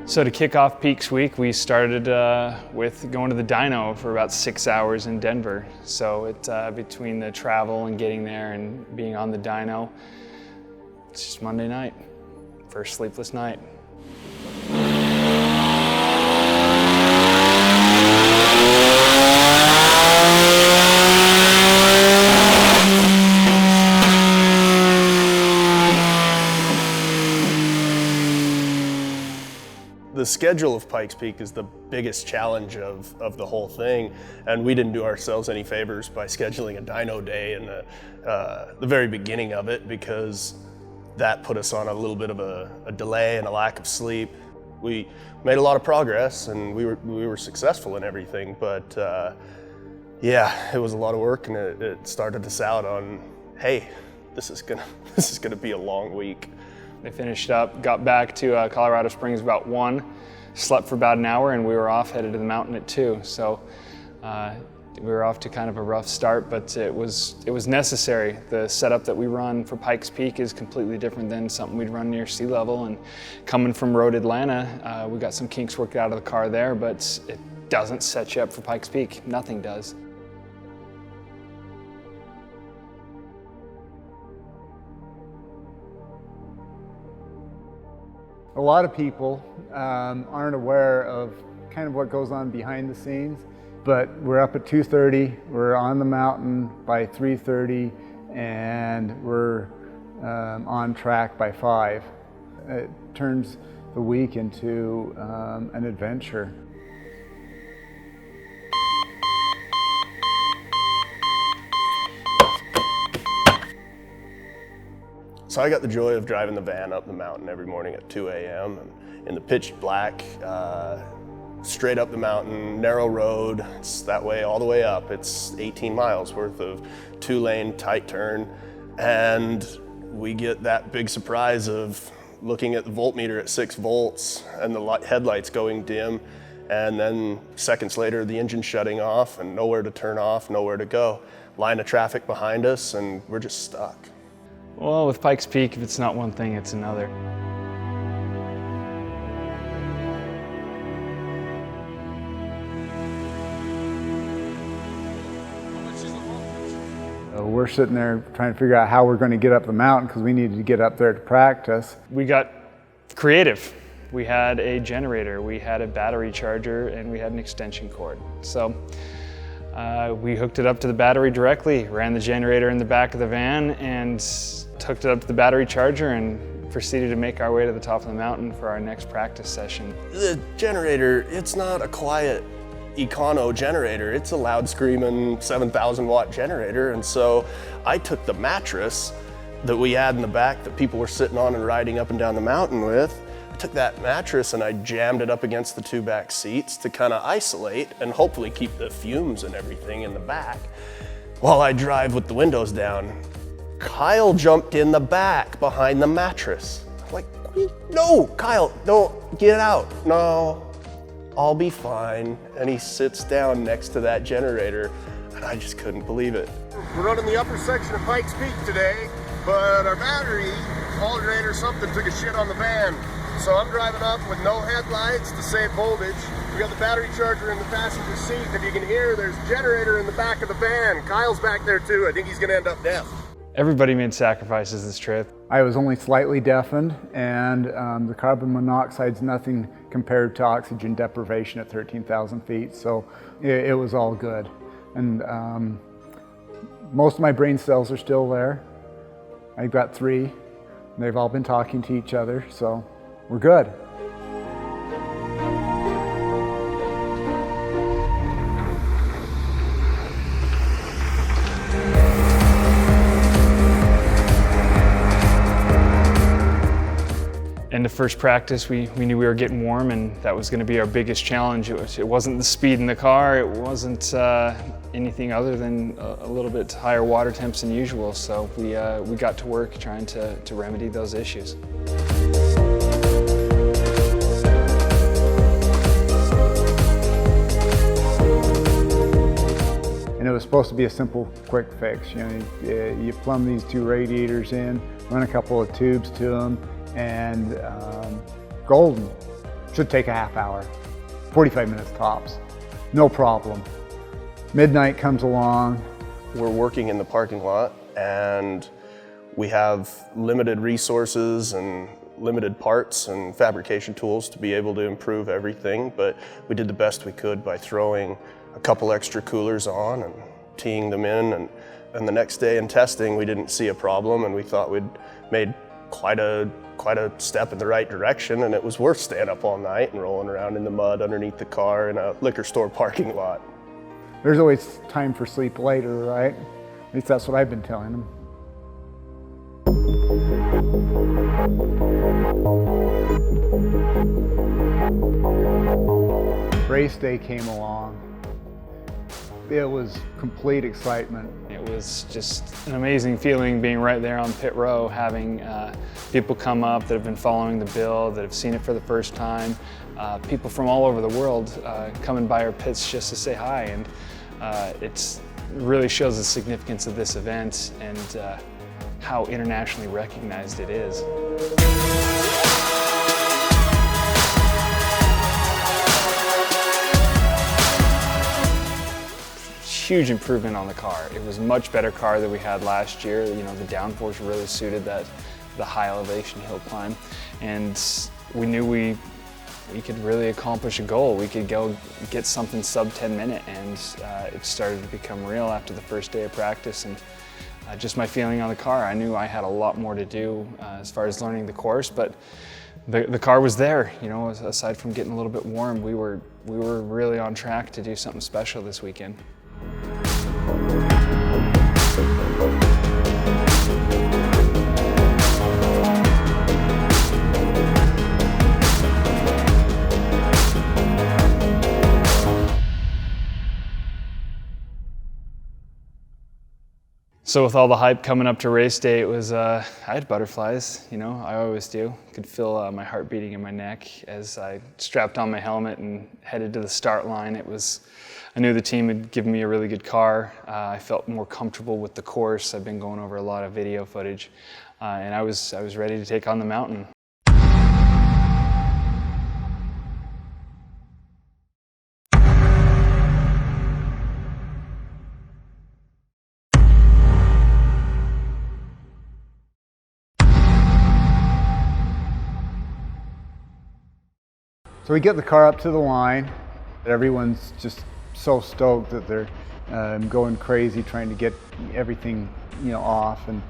So to kick off Peaks Week, we started with going to the dyno for about 6 hours in Denver. So between the travel and getting there and being on the dyno, it's just Monday night, first sleepless night. The schedule of Pikes Peak is the biggest challenge of the whole thing, and we didn't do ourselves any favors by scheduling a dyno day in the very beginning of it, because that put us on a little bit of a delay and a lack of sleep. We made a lot of progress and we were successful in everything, but yeah, it was a lot of work, and it started us out on, hey, this is gonna be a long week. They finished up, got back to Colorado Springs about 1, slept for about an hour, and we were off, headed to the mountain at 2. So we were off to kind of a rough start, but it was necessary. The setup that we run for Pikes Peak is completely different than something we'd run near sea level. And coming from road Atlanta, we got some kinks worked out of the car there, but it doesn't set you up for Pikes Peak. Nothing does. A lot of people aren't aware of kind of what goes on behind the scenes, but we're up at 2:30, we're on the mountain by 3:30, and we're on track by 5. It turns the week into an adventure. So I got the joy of driving the van up the mountain every morning at 2 a.m. and in the pitch black, straight up the mountain, narrow road. It's that way all the way up. It's 18 miles worth of 2-lane tight turn. And we get that big surprise of looking at the voltmeter at 6 volts and the headlights going dim. And then seconds later, the engine shutting off and nowhere to turn off, nowhere to go. Line of traffic behind us, and we're just stuck. Well, with Pikes Peak, if it's not one thing, it's another. We're sitting there trying to figure out how we're going to get up the mountain, because we needed to get up there to practice. We got creative. We had a generator, we had a battery charger, and we had an extension cord. So we hooked it up to the battery directly, ran the generator in the back of the van, and hooked it up to the battery charger, and proceeded to make our way to the top of the mountain for our next practice session. The generator, it's not a quiet econo generator. It's a loud screaming 7,000 watt generator. And so I took the mattress that we had in the back that people were sitting on and riding up and down the mountain with. I took that mattress and I jammed it up against the 2 back seats to kind of isolate and hopefully keep the fumes and everything in the back while I drive with the windows down. Kyle jumped in the back behind the mattress. I'm like, no, Kyle, don't get out. No, I'll be fine. And he sits down next to that generator, and I just couldn't believe it. We're running the upper section of Pikes Peak today, but our battery, alternator, something took a shit on the van. So I'm driving up with no headlights to save voltage. We got the battery charger in the passenger seat, and if you can hear, there's a generator in the back of the van. Kyle's back there too. I think he's gonna end up deaf. Everybody made sacrifices this trip. I was only slightly deafened, and the carbon monoxide's nothing compared to oxygen deprivation at 13,000 feet, so it was all good. And most of my brain cells are still there. I've got 3, and they've all been talking to each other, so we're good. In the first practice, we knew we were getting warm, and that was going to be our biggest challenge. It wasn't the speed in the car, it wasn't anything other than a little bit higher water temps than usual. So we got to work trying to remedy those issues. And it was supposed to be a simple, quick fix. You know, you plumb these 2 radiators in, run a couple of tubes to them, and golden. Should take a half hour, 45 minutes tops, no problem. Midnight comes along. We're working in the parking lot and we have limited resources and limited parts and fabrication tools to be able to improve everything, but we did the best we could by throwing a couple extra coolers on and teeing them in, and the next day in testing we didn't see a problem, and we thought we'd made quite a step in the right direction, and it was worth staying up all night and rolling around in the mud underneath the car in a liquor store parking lot. There's always time for sleep later, right? At least that's what I've been telling them. Race day came along. It was complete excitement. It was just an amazing feeling being right there on pit row, having people come up that have been following the build, that have seen it for the first time, people from all over the world coming by our pits just to say hi, and it really shows the significance of this event and how internationally recognized it is. Huge improvement on the car. It was a much better car than we had last year. You know, the downforce really suited the high elevation hill climb, and we knew we could really accomplish a goal. We could go get something sub 10 minute, and it started to become real after the first day of practice. And just my feeling on the car, I knew I had a lot more to do as far as learning the course, but the car was there. You know, aside from getting a little bit warm, we were really on track to do something special this weekend. So with all the hype coming up to race day, it was, I had butterflies, you know, I always do. Could feel my heart beating in my neck as I strapped on my helmet and headed to the start line. I knew the team had given me a really good car. I felt more comfortable with the course. I've been going over a lot of video footage, and I was ready to take on the mountain. So we get the car up to the line. Everyone's just so stoked that they're going crazy trying to get everything, you know, off. And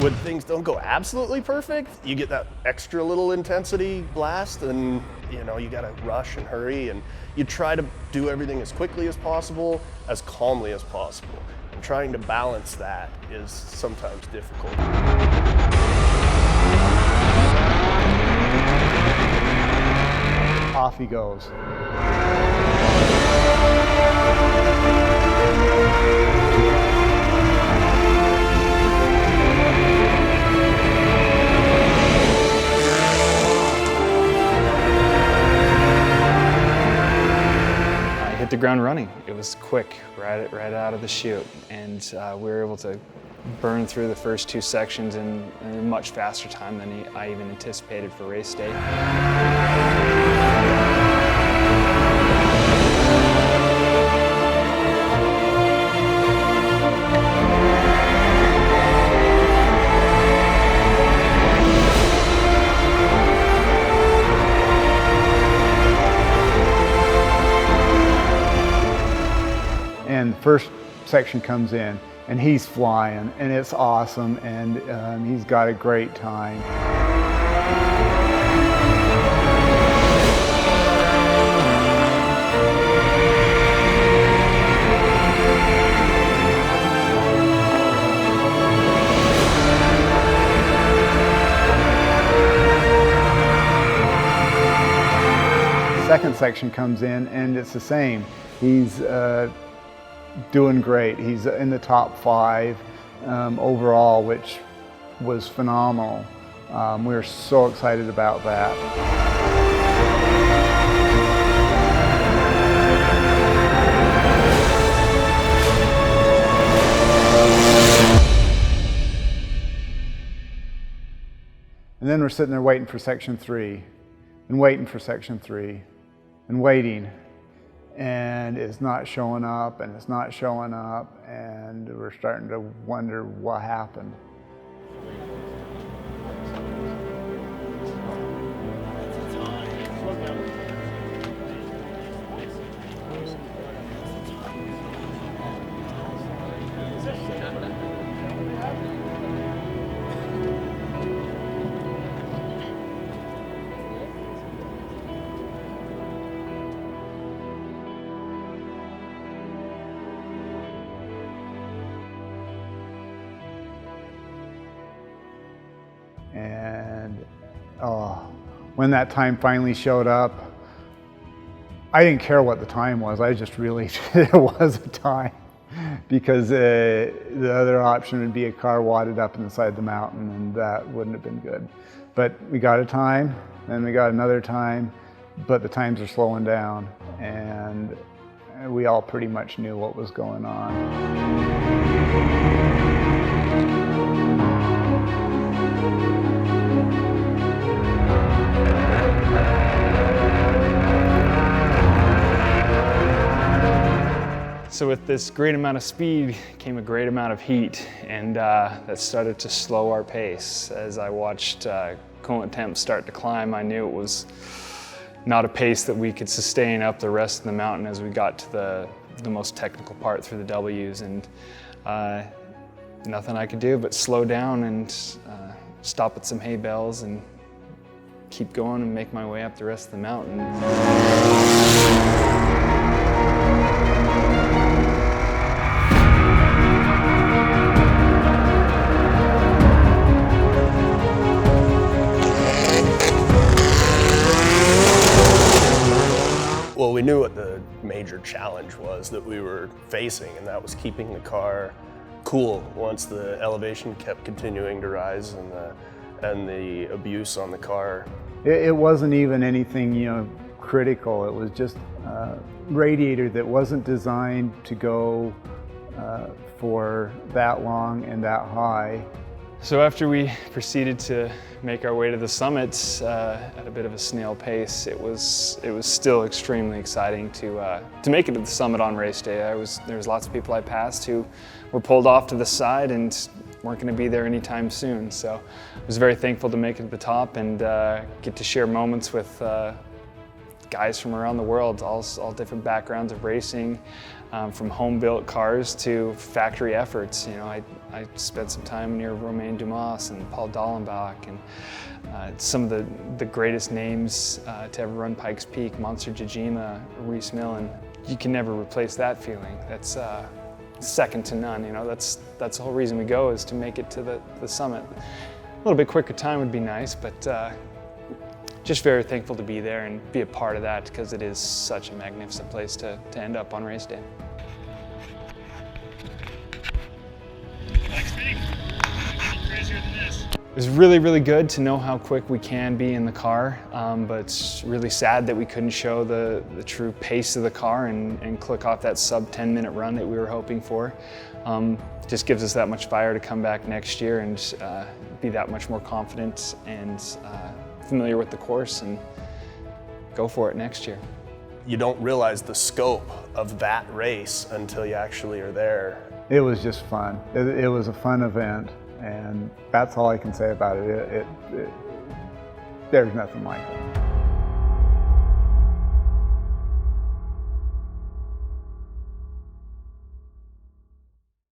when things don't go absolutely perfect, you get that extra little intensity blast, and you know, you gotta rush and hurry, and you try to do everything as quickly as possible, as calmly as possible. And trying to balance that is sometimes difficult. off he goes. Hit the ground running. It was quick, right out of the chute, and we were able to burn through the first two sections in a much faster time than I even anticipated for race day. And the first section comes in, and he's flying, and it's awesome, and he's got a great time. Second section comes in, and it's the same. He's doing great. He's in the top 5 overall, which was phenomenal. We're so excited about that. then we're sitting there waiting for section 3 and waiting for section 3 and waiting. And it's not showing up and it's not showing up, and we're starting to wonder what happened. And when that time finally showed up, I didn't care what the time was. I just really, it was a time, because the other option would be a car wadded up inside the mountain, and that wouldn't have been good. But we got a time, then we got another time, but the times are slowing down, and we all pretty much knew what was going on. So with this great amount of speed came a great amount of heat, and that started to slow our pace. As I watched coolant temps start to climb, I knew it was not a pace that we could sustain up the rest of the mountain as we got to the most technical part through the W's, and nothing I could do but slow down and stop at some hay bales and keep going and make my way up the rest of the mountain. Well, we knew what the major challenge was that we were facing, and that was keeping the car cool once the elevation kept continuing to rise and the abuse on the car. It wasn't even anything, critical. It was just a radiator that wasn't designed to go for that long and that high. So after we proceeded to make our way to the summit at a bit of a snail pace, it was still extremely exciting to make it to the summit on race day. There was lots of people I passed who were pulled off to the side and weren't going to be there anytime soon. So I was very thankful to make it to the top and get to share moments with guys from around the world, all different backgrounds of racing, from home-built cars to factory efforts. I spent some time near Romain Dumas and Paul Dallenbach, and some of the greatest names to ever run Pikes Peak, Monsieur Jajima, Reese Millen. You can never replace that feeling. That's second to none. That's the whole reason we go, is to make it to the summit. A little bit quicker time would be nice, but just very thankful to be there and be a part of that, because it is such a magnificent place to end up on race day. It was really, really good to know how quick we can be in the car, but it's really sad that we couldn't show the true pace of the car and click off that sub 10-minute run that we were hoping for. Just gives us that much fire to come back next year and be that much more confident and familiar with the course and go for it next year. You don't realize the scope of that race until you actually are there. It was just fun. It was a fun event, and that's all I can say about it. There's nothing like it.